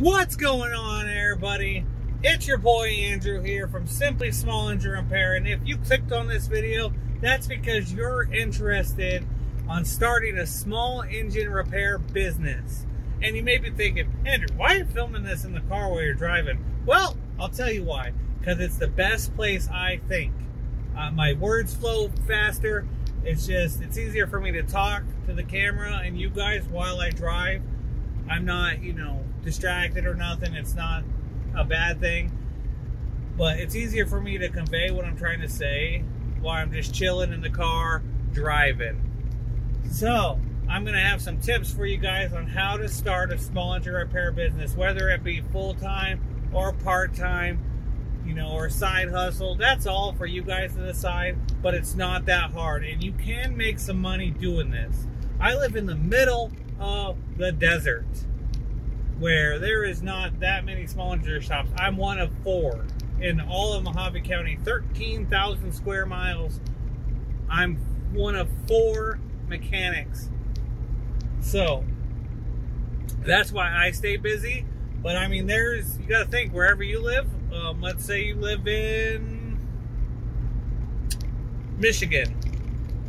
What's going on, everybody? It's your boy Andrew here from Simply Small Engine Repair, and if you clicked on this video, that's because you're interested on starting a small engine repair business. And you may be thinking, Andrew, why are you filming this in the car while you're driving? Well, I'll tell you why. Because it's the best place, I think. My words flow faster. It's easier for me to talk to the camera and you guys while I drive. I'm not, distracted or nothing. It's not a bad thing. But it's easier for me to convey what I'm trying to say while I'm just chilling in the car, driving. So, I'm going to have some tips for you guys on how to start a small engine repair business, whether it be full-time or part-time, or side hustle. That's all for you guys to decide, but it's not that hard, and you can make some money doing this. I live in the middle of the desert, where there is not that many small engine shops. I'm one of 4 in all of Mojave County, 13,000 square miles. I'm one of 4 mechanics. So, that's why I stay busy. But I mean, you got to think, wherever you live, let's say you live in Michigan.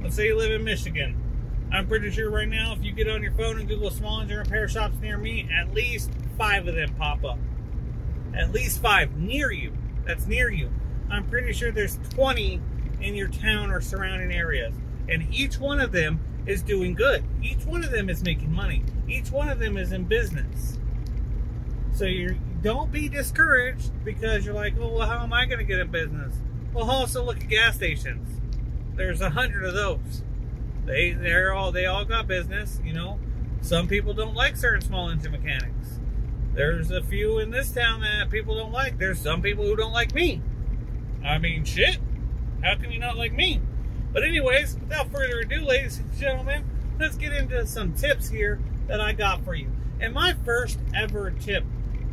Let's say you live in Michigan. I'm pretty sure right now, if you get on your phone and Google small engine repair shops near me, at least 5 of them pop up. At least 5 near you. That's near you. I'm pretty sure there's 20 in your town or surrounding areas. And each one of them is doing good. Each one of them is making money. Each one of them is in business. So don't be discouraged because you're like, oh, well, how am I going to get a business? Well, also look at gas stations. There's 100 of those. They all got business, Some people don't like certain small engine mechanics. There's a few in this town that people don't like. There's some people who don't like me. I mean, shit. How can you not like me? But anyways, without further ado, ladies and gentlemen, let's get into some tips here that I got for you. And my first ever tip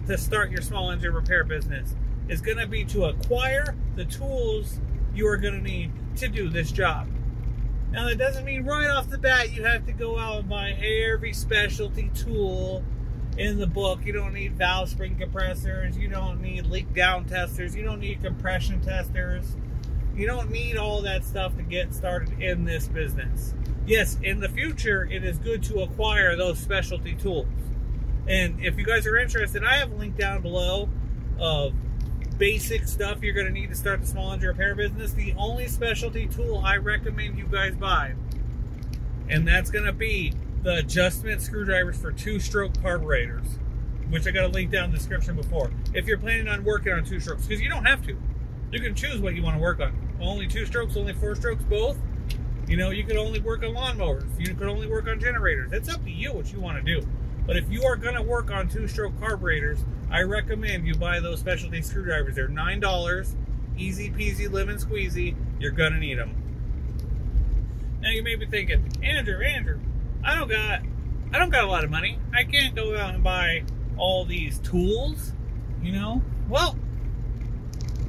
to start your small engine repair business is going to be to acquire the tools you are going to need to do this job. Now, that doesn't mean right off the bat you have to go out and buy every specialty tool in the book. You don't need valve spring compressors. You don't need leak down testers. You don't need compression testers. You don't need all that stuff to get started in this business. Yes, in the future, it is good to acquire those specialty tools. And if you guys are interested, I have a link down below of basic stuff you're going to need to start the small engine repair business. The only specialty tool I recommend you guys buy, and that's going to be the adjustment screwdrivers for 2-stroke carburetors, which I got a link down in the description before. If you're planning on working on 2 strokes, because you don't have to. You can choose what you want to work on. Only 2 strokes, only 4 strokes, both. You could only work on lawnmowers. You could only work on generators. It's up to you what you want to do. But if you are going to work on 2-stroke carburetors, I recommend you buy those specialty screwdrivers. They're $9, easy peasy, lemon squeezy. You're going to need them. Now you may be thinking, Andrew, I don't got a lot of money. I can't go out and buy all these tools, Well,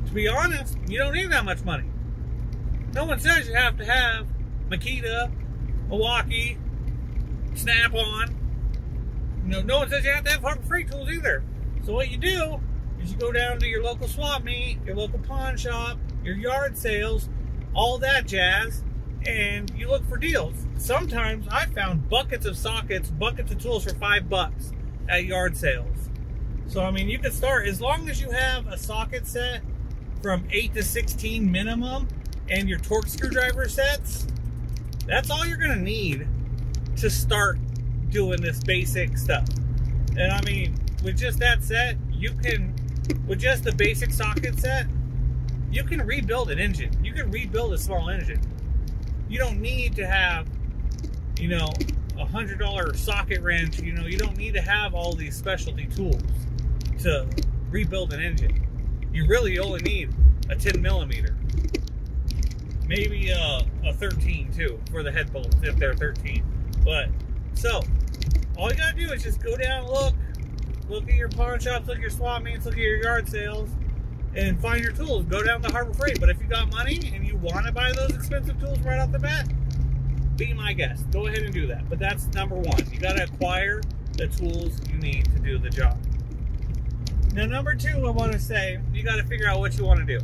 to be honest, you don't need that much money. No one says you have to have Makita, Milwaukee, Snap-on. No one says you have to have Harbor Freight tools either. So what you do is you go down to your local swap meet, your local pawn shop, your yard sales, all that jazz, and you look for deals. Sometimes I found buckets of sockets, buckets of tools for $5 at yard sales. So I mean, you can start as long as you have a socket set from 8 to 16 minimum and your torque screwdriver sets. That's all you're going to need to start doing this basic stuff. And I mean, with just that set, with just the basic socket set, you can rebuild an engine. You can rebuild a small engine. You don't need to have, a $100 socket wrench. You don't need to have all these specialty tools to rebuild an engine. You really only need a 10 millimeter. Maybe a 13 too, for the head bolts if they're 13. But, so, all you gotta do is just go down and look at your pawn shops, look at your swap meets, look at your yard sales, and find your tools. Go down to Harbor Freight. But if you got money and you want to buy those expensive tools right off the bat, be my guest. Go ahead and do that. But that's number one. You got to acquire the tools you need to do the job. Now, number two, I want to say, you got to figure out what you want to do.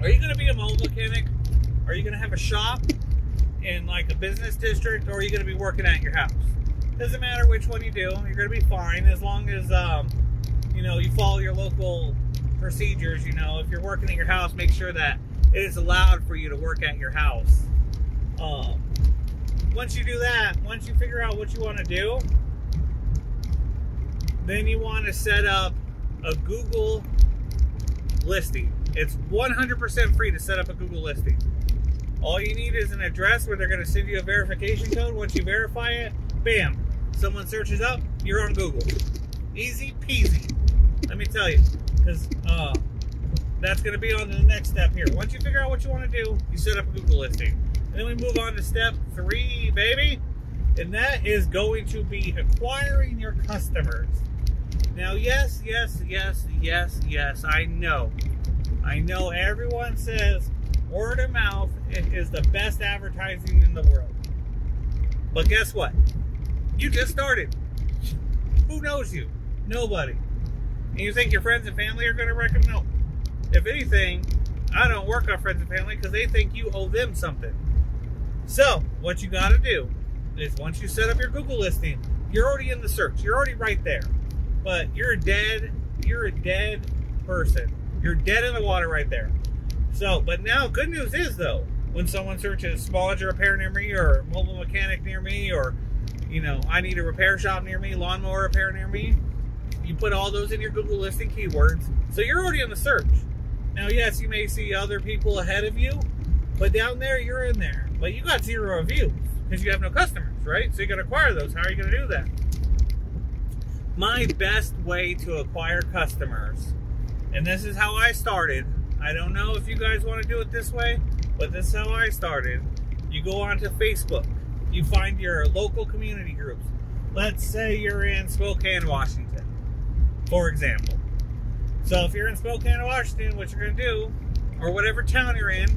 Are you going to be a mobile mechanic? Are you going to have a shop in like a business district? Or are you going to be working at your house? Doesn't matter which one you do. You're going to be fine as long as, you know, you follow your local procedures. You know, if you're working at your house, make sure that it is allowed for you to work at your house. Once you do that, once you figure out what you want to do, then you want to set up a Google listing. It's 100% free to set up a Google listing. All you need is an address where they're going to send you a verification code. Once you verify it, bam, someone searches up, you're on Google. Easy peasy. Let me tell you, because that's going to be on to the next step here. Once you figure out what you want to do, you set up a Google listing. And then we move on to step 3, baby. And that is going to be acquiring your customers. Now, yes, I know. I know everyone says word of mouth is the best advertising in the world. But guess what? You just started. Who knows you? Nobody. And you think your friends and family are going to recommend? No. If anything, I don't work on friends and family because they think you owe them something. So, what you got to do is once you set up your Google listing, you're already in the search. You're already right there. But you're a dead person. You're dead in the water right there. So, but now, good news is, though, when someone searches small engine repair near me, or mobile mechanic near me, or, you know, I need a repair shop near me, lawnmower repair near me, you put all those in your Google listing keywords, so you're already in the search. Now, yes, you may see other people ahead of you, but down there, you're in there. But you got 0 reviews, because you have no customers, right? So you got to acquire those. How are you going to do that? My best way to acquire customers, and this is how I started. I don't know if you guys want to do it this way, but this is how I started. You go onto Facebook. You find your local community groups. Let's say you're in Spokane, Washington, for example. So if you're in Spokane, Washington, what you're going to do, or whatever town you're in,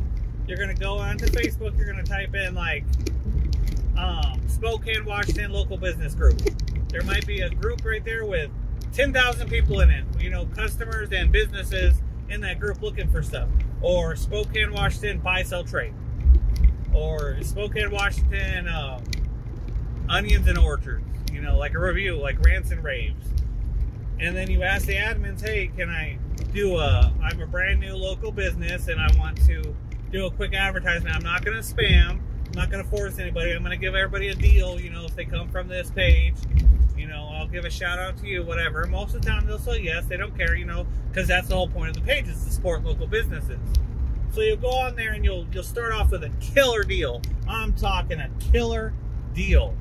you're going to go onto Facebook. You're going to type in like Spokane, Washington local business group. There might be a group right there with 10,000 people in it. You know, customers and businesses in that group looking for stuff. Or Spokane, Washington buy, sell, trade. Or Spokane, Washington onions and orchards. You know, like a review, like rants and raves. And then you ask the admins, hey, can I do I'm a brand new local business and I want to do a quick advertisement. I'm not going to spam. I'm not going to force anybody. I'm going to give everybody a deal, you know, if they come from this page. You know, I'll give a shout out to you, whatever. Most of the time they'll say yes. They don't care, you know, because that's the whole point of the page is to support local businesses. So you'll go on there and you'll start off with a killer deal. I'm talking a killer deal.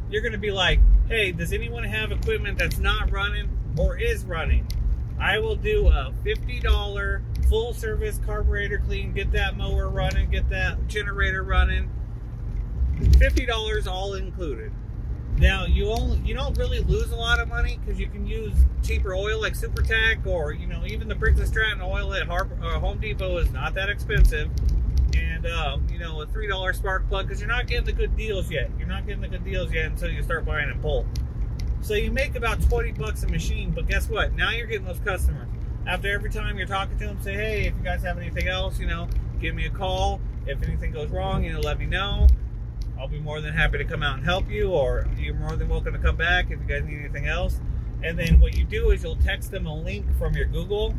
You're going to be like, hey, does anyone have equipment that's not running or is running? I will do a $50 full service carburetor clean, get that mower running, get that generator running. $50 all included. Now you don't really lose a lot of money because you can use cheaper oil like SuperTech, or you know, even the Briggs & Stratton oil at Home Depot is not that expensive. And you know, a $3 spark plug, because you're not getting the good deals yet. You're not getting the good deals yet until you start buying in bulk. So you make about 20 bucks a machine, but guess what? Now you're getting those customers. After every time you're talking to them, say, hey, if you guys have anything else, you know, give me a call. If anything goes wrong, you know, let me know. I'll be more than happy to come out and help you, or you're more than welcome to come back if you guys need anything else. And then what you do is you'll text them a link from your Google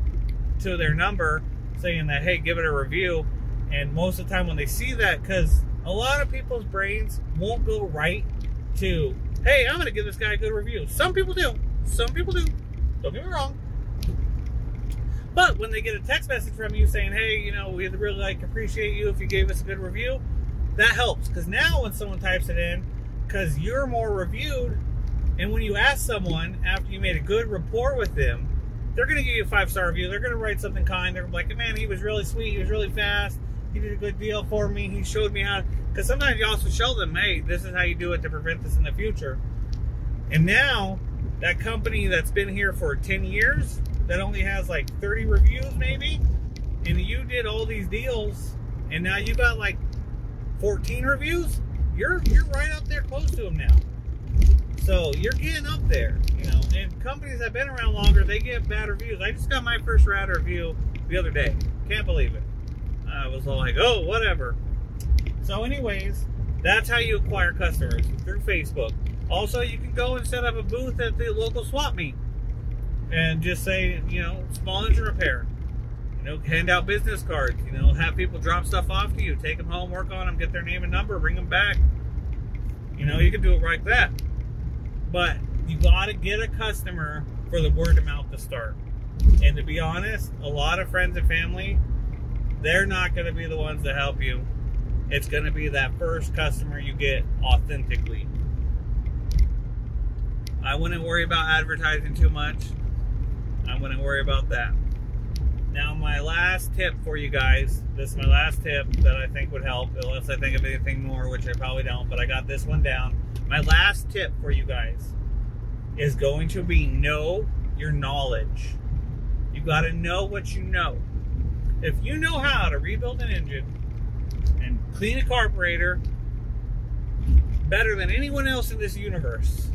to their number saying that, hey, give it a review. And most of the time when they see that, because a lot of people's brains won't go right to, hey, I'm going to give this guy a good review. Some people do. Some people do. Don't get me wrong. But when they get a text message from you saying, hey, you know, we'd really appreciate you if you gave us a good review, that helps. Because now when someone types it in, because you're more reviewed, and when you ask someone after you made a good rapport with them, they're going to give you a 5-star review. They're going to write something kind. They're like, man, he was really sweet. He was really fast. He did a good deal for me. He showed me how. Because sometimes you also show them, hey, this is how you do it to prevent this in the future. And now, that company that's been here for 10 years, that only has like 30 reviews maybe, and you did all these deals, and now you got like 14 reviews, you're right up there close to them now. So you're getting up there. know, and companies that have been around longer, they get bad reviews. I just got my first rad review the other day. Can't believe it. I was all like, oh, whatever. So anyways, that's how you acquire customers, through Facebook. Also, you can go and set up a booth at the local swap meet and just say, you know, small engine repair. You know, hand out business cards. You know, have people drop stuff off to you. Take them home, work on them, get their name and number, bring them back. You know, you can do it like that. But you got to get a customer for the word of mouth to start. And to be honest, a lot of friends and family, they're not going to be the ones that help you. It's going to be that first customer you get authentically. I wouldn't worry about advertising too much. I wouldn't worry about that. Now, my last tip for you guys, this is my last tip that I think would help, unless I think of anything more, which I probably don't, but I got this one down. My last tip for you guys is going to be know your knowledge. You got to know what you know. If you know how to rebuild an engine and clean a carburetor better than anyone else in this universe,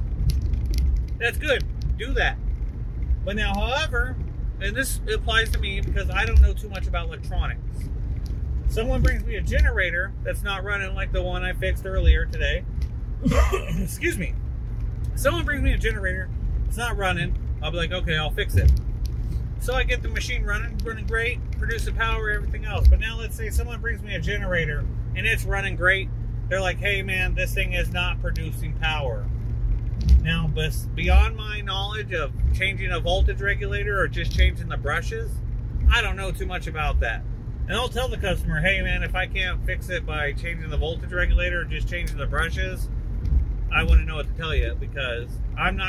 that's good. Do that. But now, however, and this applies to me because I don't know too much about electronics. Someone brings me a generator that's not running like the one I fixed earlier today. Excuse me. Someone brings me a generator, it's not running. I'll be like, okay, I'll fix it. So I get the machine running great, producing power, everything else. But now let's say someone brings me a generator and it's running great. They're like, hey man, this thing is not producing power. Now, but beyond my knowledge of changing a voltage regulator or just changing the brushes, I don't know too much about that. And I'll tell the customer, hey man, if I can't fix it by changing the voltage regulator or just changing the brushes, I wouldn't know what to tell you, because I don't know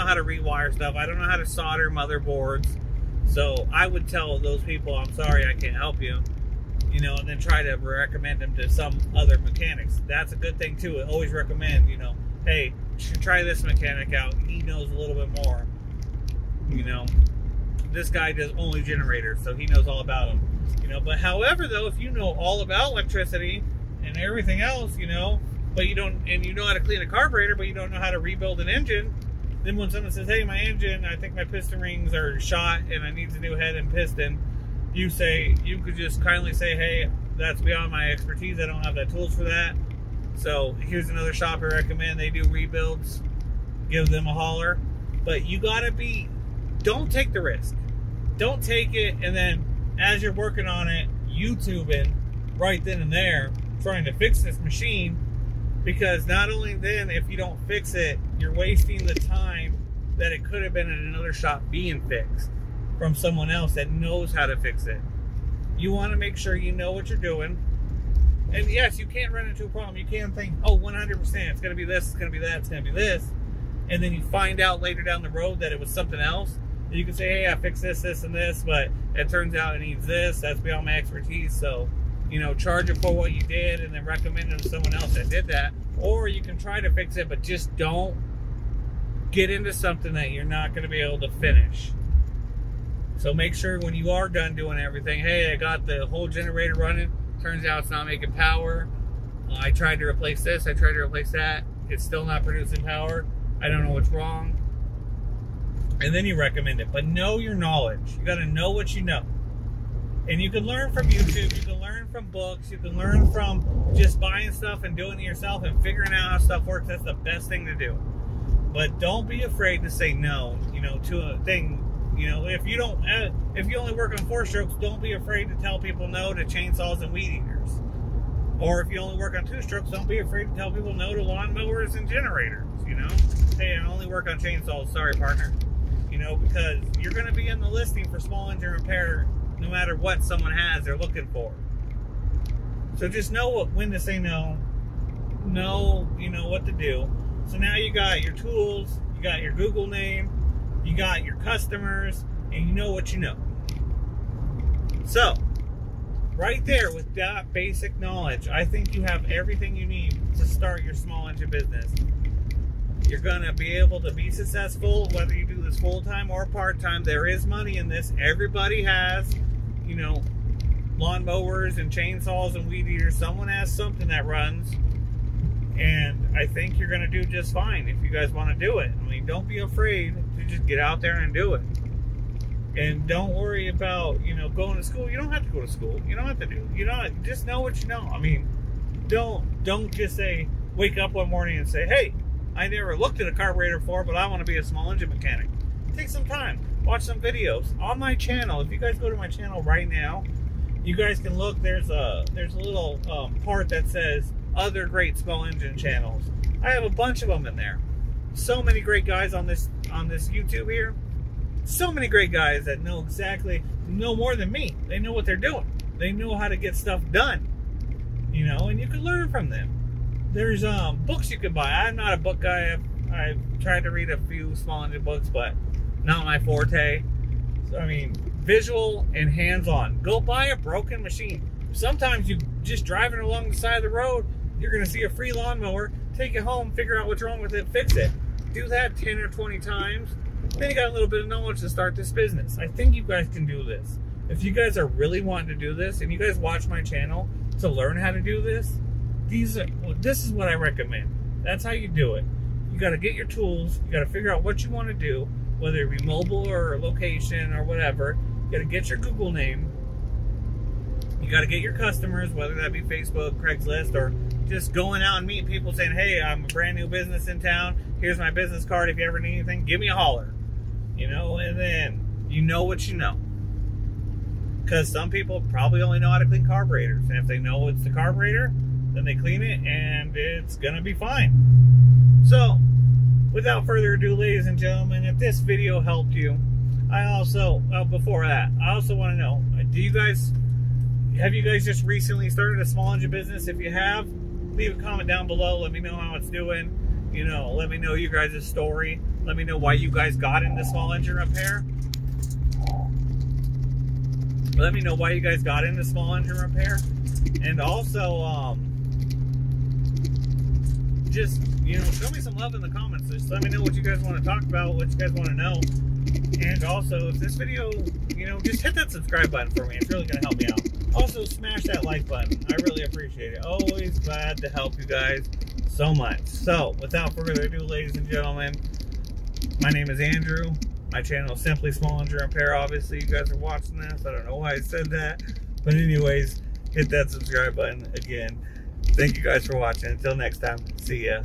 how to rewire stuff. I don't know how to solder motherboards. So I would tell those people, I'm sorry, I can't help you. You know, and then try to recommend them to some other mechanics. That's a good thing too. I always recommend, you know, hey, you should try this mechanic out. He knows a little bit more. You know, this guy does only generators, so he knows all about them. You know, but however though, if you know all about electricity and everything else, you know, but you don't, and you know how to clean a carburetor, but you don't know how to rebuild an engine, then when someone says, hey, my engine, I think my piston rings are shot and I need a new head and piston, you could just kindly say, hey, that's beyond my expertise. I don't have the tools for that. So here's another shop I recommend. They do rebuilds. Give them a holler. But you gotta don't take the risk. Don't take it and then as you're working on it, YouTubing right then and there, trying to fix this machine. Because not only then, if you don't fix it, you're wasting the time that it could have been in another shop being fixed from someone else that knows how to fix it. You want to make sure you know what you're doing. And yes, you can't run into a problem. You can't think, oh, 100%, it's going to be this, it's going to be that, it's going to be this. And then you find out later down the road that it was something else. And you can say, hey, I fixed this, this, and this, but it turns out it needs this. That's beyond my expertise. So, you know, charge it for what you did and then recommend it to someone else that did that. Or you can try to fix it, but just don't get into something that you're not going to be able to finish. So make sure when you are done doing everything, hey, I got the whole generator running. Turns out it's not making power. I tried to replace this. I tried to replace that. It's still not producing power. I don't know what's wrong. And then you recommend it. But know your knowledge. You got to know what you know. And you can learn from YouTube. You can learn from books. You can learn from just buying stuff and doing it yourself and figuring out how stuff works. That's the best thing to do. But don't be afraid to say no, you know, to a thing. You know, if you only work on 4-strokes, don't be afraid to tell people no to chainsaws and weed eaters. Or if you only work on 2-strokes, don't be afraid to tell people no to lawnmowers and generators, you know. Hey, I only work on chainsaws, sorry partner. You know, because you're going to be in the listing for small engine repair no matter what someone has they're looking for. So just know when to say no. Know, you know, what to do. So now you got your tools, you got your Google name, you got your customers, and you know what you know. So, right there with that basic knowledge, I think you have everything you need to start your small engine business. You're going to be able to be successful, whether you do this full-time or part-time. There is money in this. Everybody has, you know, lawnmowers and chainsaws and weed eaters. Someone has something that runs. And I think you're going to do just fine if you guys want to do it. I mean, don't be afraid to just get out there and do it. And don't worry about, you know, going to school. You don't have to go to school. You don't have to do, you know, just know what you know. I mean, don't just say, wake up one morning and say, hey, I never looked at a carburetor before, but I want to be a small engine mechanic. Take some time. Watch some videos on my channel. If you guys go to my channel right now, you guys can look. There's a little part that says other great small engine channels. I have a bunch of them in there. So many great guys on this YouTube here. So many great guys that know more than me. They know what they're doing. They know how to get stuff done. You know, and you can learn from them. There's books you can buy. I'm not a book guy. I've tried to read a few small engine books, but not my forte. So, I mean, visual and hands-on. Go buy a broken machine. Sometimes you just driving along the side of the road, you're going to see a free lawnmower, take it home, figure out what's wrong with it, fix it. Do that 10 or 20 times. Then you got a little bit of knowledge to start this business. I think you guys can do this. If you guys are really wanting to do this, and you guys watch my channel to learn how to do this, this is what I recommend. That's how you do it. You got to get your tools. You got to figure out what you want to do, whether it be mobile or location or whatever. You got to get your Google name. You got to get your customers, whether that be Facebook, Craigslist, or just going out and meeting people saying, hey, I'm a brand new business in town. Here's my business card. If you ever need anything, give me a holler. You know, and then you know what you know. Because some people probably only know how to clean carburetors. And if they know it's the carburetor, then they clean it and it's going to be fine. So, without further ado, ladies and gentlemen, if this video helped you, I also, before that, I also want to know, have you guys just recently started a small engine business? If you have, leave a comment down below. Let me know how it's doing. You know, let me know you guys' story. Let me know why you guys got into small engine repair. Let me know why you guys got into small engine repair. And also, just, you know, show me some love in the comments. Just let me know what you guys want to talk about, what you guys want to know. And also, if this video, you know, just hit that subscribe button for me. It's really going to help me out. Also, smash that like button. I really appreciate it. Always glad to help you guys so much. So, without further ado, ladies and gentlemen, my name is Andrew. My channel is Simply Small Engine Repair. Obviously, you guys are watching this. I don't know why I said that. But anyways, hit that subscribe button again. Thank you guys for watching. Until next time, see ya.